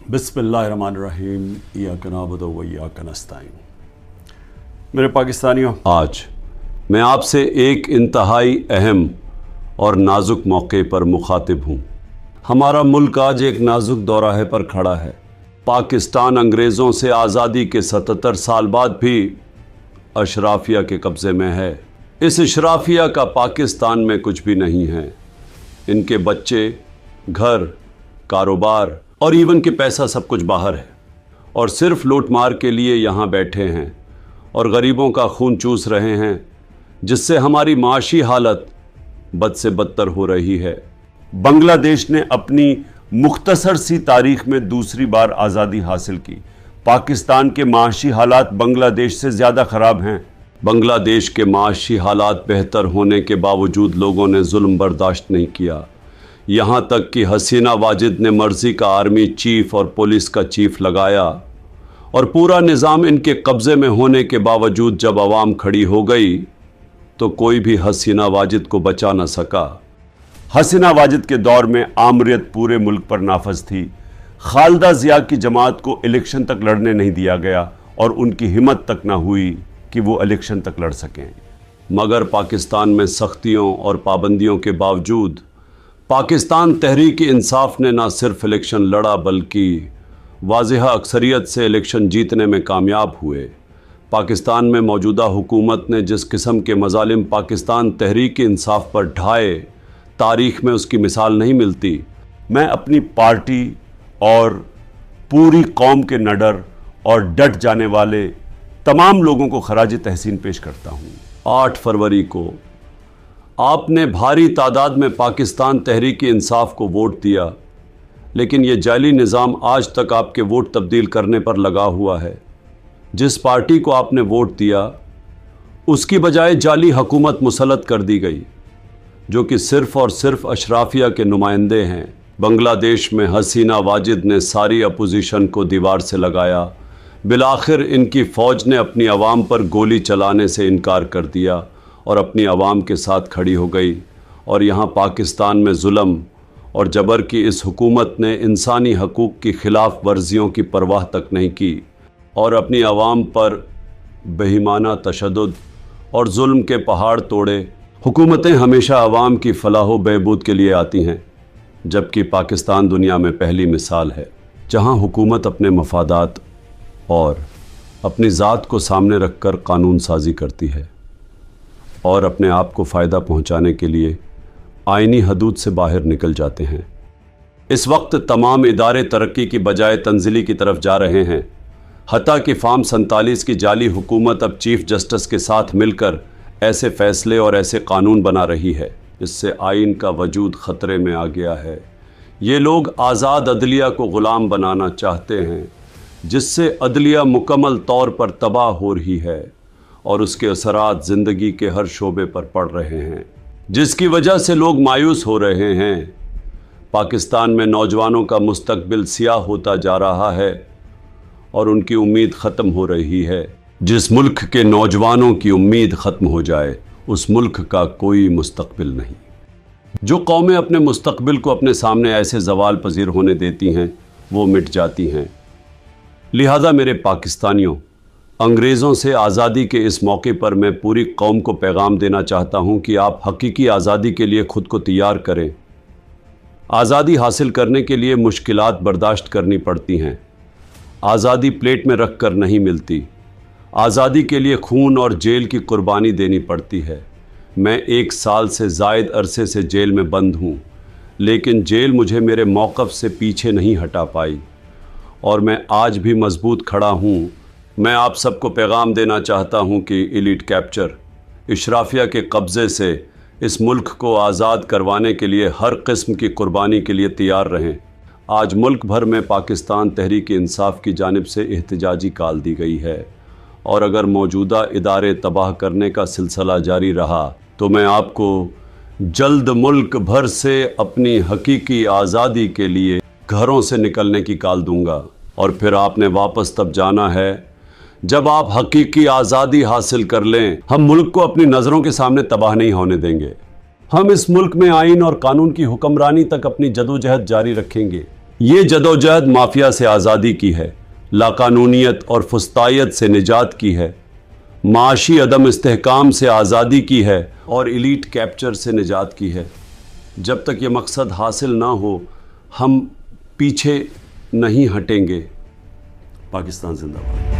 बिस्मिल्लाहिर्रहमानिर्रहीम इय्याका नअबुदु व इय्याका नस्तईन। मेरे पाकिस्तानियों, आज मैं आपसे एक इंतहाई अहम और नाजुक मौके पर मुखातिब हूँ। हमारा मुल्क आज एक नाजुक दौराहे पर खड़ा है। पाकिस्तान अंग्रेज़ों से आज़ादी के 77 साल बाद भी अशराफिया के कब्ज़े में है। इस अशराफिया का पाकिस्तान में कुछ भी नहीं है। इनके बच्चे, घर, कारोबार और इवन के पैसा सब कुछ बाहर है और सिर्फ लूट मार के लिए यहाँ बैठे हैं और गरीबों का खून चूस रहे हैं, जिससे हमारी माशी हालत बद से बदतर हो रही है। बांग्लादेश ने अपनी मुख्तसर सी तारीख में दूसरी बार आज़ादी हासिल की। पाकिस्तान के माशी हालात बांग्लादेश से ज़्यादा ख़राब हैं। बांग्लादेश के माशी हालात बेहतर होने के बावजूद लोगों ने जुल्म बर्दाश्त नहीं किया। यहाँ तक कि हसीना वाजिद ने मर्ज़ी का आर्मी चीफ और पुलिस का चीफ लगाया और पूरा निज़ाम इनके कब्ज़े में होने के बावजूद जब आवाम खड़ी हो गई तो कोई भी हसीना वाजिद को बचा न सका। हसीना वाजिद के दौर में आमरीत पूरे मुल्क पर नाफज थी। खालिदा ज़िया की जमात को इलेक्शन तक लड़ने नहीं दिया गया और उनकी हिम्मत तक ना हुई कि वो इलेक्शन तक लड़ सकें। मगर पाकिस्तान में सख्तियों और पाबंदियों के बावजूद पाकिस्तान तहरीक इंसाफ ने ना सिर्फ इलेक्शन लड़ा बल्कि वाज़ेह अक्सरियत से इलेक्शन जीतने में कामयाब हुए। पाकिस्तान में मौजूदा हुकूमत ने जिस किस्म के मज़ालिम पाकिस्तान तहरीक इंसाफ पर ढाए, तारीख़ में उसकी मिसाल नहीं मिलती। मैं अपनी पार्टी और पूरी कौम के निडर और डट जाने वाले तमाम लोगों को खराज तहसीन पेश करता हूँ। 8 फरवरी को आपने भारी तादाद में पाकिस्तान तहरीक इंसाफ को वोट दिया, लेकिन ये जाली निज़ाम आज तक आपके वोट तब्दील करने पर लगा हुआ है। जिस पार्टी को आपने वोट दिया उसकी बजाय जाली हुकूमत मुसल्लत कर दी गई, जो कि सिर्फ़ और सिर्फ अशराफिया के नुमाइंदे हैं। बांग्लादेश में हसीना वाजिद ने सारी अपोजिशन को दीवार से लगाया। बिलाखिर इनकी फ़ौज ने अपनी आवाम पर गोली चलाने से इनकार कर दिया और अपनी आवाम के साथ खड़ी हो गई। और यहाँ पाकिस्तान में जुल्म और जबर की इस हुकूमत ने इंसानी हकूक़ की ख़िलाफ़ वर्जियों की परवाह तक नहीं की और अपनी आवाम पर बेईमाना तशद्दुद और जुल्म के पहाड़ तोड़े। हुकूमतें हमेशा आवाम की फलाह बहबूद के लिए आती हैं, जबकि पाकिस्तान दुनिया में पहली मिसाल है जहाँ हुकूमत अपने मफादात और अपनी ज़ात को सामने रखकर कानून साजी करती है और अपने आप को फ़ायदा पहुंचाने के लिए आइनी हदूद से बाहर निकल जाते हैं। इस वक्त तमाम इदारे तरक्की की बजाय तंज़िली की तरफ जा रहे हैं। हत्ता कि फार्म 47 की जाली हुकूमत अब चीफ जस्टिस के साथ मिलकर ऐसे फ़ैसले और ऐसे कानून बना रही है जिससे आइन का वजूद ख़तरे में आ गया है। ये लोग आज़ाद अदलिया को ग़ुलाम बनाना चाहते हैं, जिससे अदलिया मुकम्मल तौर पर तबाह हो रही है और उसके असरात ज़िंदगी के हर शोबे पर पड़ रहे हैं, जिसकी वजह से लोग मायूस हो रहे हैं। पाकिस्तान में नौजवानों का मुस्तकबिल सियाह होता जा रहा है और उनकी उम्मीद ख़त्म हो रही है। जिस मुल्क के नौजवानों की उम्मीद ख़त्म हो जाए उस मुल्क का कोई मुस्तकबिल नहीं। जो कौमें अपने मुस्तकबिल को अपने सामने ऐसे ज़वाल पजीर होने देती हैं वो मिट जाती हैं। लिहाजा मेरे पाकिस्तानियों, अंग्रेज़ों से आज़ादी के इस मौके पर मैं पूरी कौम को पैगाम देना चाहता हूँ कि आप हकीकी आज़ादी के लिए ख़ुद को तैयार करें। आज़ादी हासिल करने के लिए मुश्किलात बर्दाश्त करनी पड़ती हैं। आज़ादी प्लेट में रख कर नहीं मिलती। आज़ादी के लिए खून और जेल की कुर्बानी देनी पड़ती है। मैं 1 साल से ज़ायद अरसे से जेल में बंद हूँ, लेकिन जेल मुझे मेरे मौक़िफ़ से पीछे नहीं हटा पाई और मैं आज भी मजबूत खड़ा हूँ। मैं आप सबको पैगाम देना चाहता हूँ कि एलीट कैप्चर, इशराफिया के कब्ज़े से इस मुल्क को आज़ाद करवाने के लिए हर किस्म की कुर्बानी के लिए तैयार रहें। आज मुल्क भर में पाकिस्तान तहरीक इंसाफ की जानिब से एहतजाजी कॉल दी गई है और अगर मौजूदा इदारे तबाह करने का सिलसिला जारी रहा तो मैं आपको जल्द मुल्क भर से अपनी हकीकी आज़ादी के लिए घरों से निकलने की कॉल दूँगा। और फिर आपने वापस तब जाना है जब आप हकीकी आज़ादी हासिल कर लें। हम मुल्क को अपनी नज़रों के सामने तबाह नहीं होने देंगे। हम इस मुल्क में आइन और कानून की हुक्मरानी तक अपनी जदोजहद जारी रखेंगे। یہ جدوجہد مافیا سے آزادی کی ہے، لاقانونیت اور فسطائیت سے نجات کی ہے، معاشی عدم استحکام سے آزادی کی ہے اور ایلیٹ کیپچر سے نجات کی ہے۔ جب تک یہ مقصد حاصل نہ ہو ہم پیچھے نہیں ہٹیں گے۔ پاکستان زندہ باد۔